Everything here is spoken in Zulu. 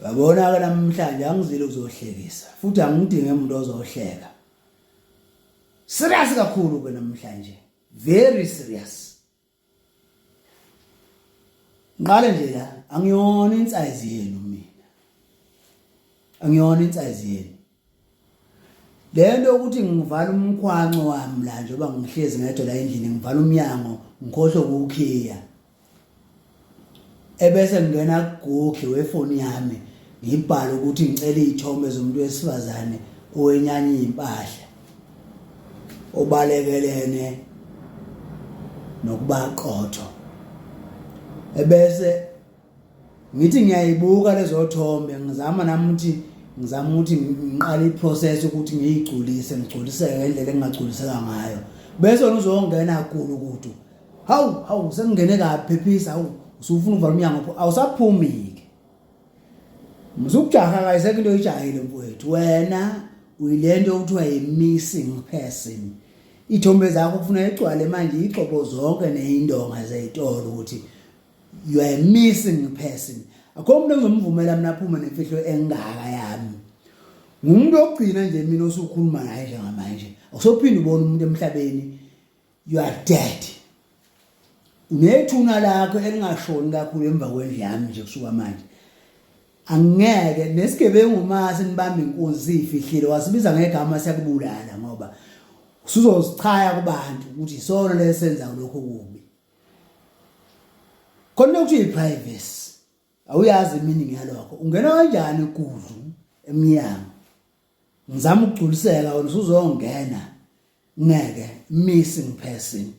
Yabona ke namhlanje angizile ukuzohlekisa futhi angidinge umuntu ozohleka. Serious kakhulu ke namhlanje. Very serious. Ngqale nje la angiyona insize yenu mina. Angiyona insize yenu. Lento ukuthi ngivala umkhwanqo wami la njengoba ngihlezi ngedwa la endlini ngivala umnyango ngikhohle ukukhiya. Ebese ngena ku-Google wefoni yami ngibhala ukuthi ngicela izithombe zomuntu wesifazane owenyanya impahla. Obalekelene nokubaqotho. Ebese ngithi ngiyayibuka lezo thombe ngizama ukuthi ngiqale iprocess ukuthi ngiyigculise ngigculiseke ngendlela engingagculiseka ngayo. Bese wena uzongena kulo kuthi hawu sengingene kaphephisa usufuna uvala umnyango awusaphumi ke. Mzukujaha kayiseke into ejahile mfowethu wena uyilento okuthiwa missing person. Ithombe zakho kufuna igcwale manje ixhobo zonke neindonga zezitolo ukuthi you are a missing person. Akho umuntu ozomvumela mina aphume nemfihlo engaka yami. Ngumuntu ogcina nje mina osukhuluma naye njengamanje. Awusophinde ubone umuntu emhlabeni you are dead. Unethuna lakho elingashoni kakhulu emva kwendlu yami nje kusuka manje. Angeke nesigebengu uma senibamba inkunzi ifihlile wasibiza ngegama siyakubulala ngoba usuzozichaya kubantu ukuthi isona lesenza lokho kubi. Khona ukuthi iprivacy awuyazi meaning yalokho. Ungena kanjani kudlu emnyango ngizama ukugculiseka wena usuzongena ngeke missing person.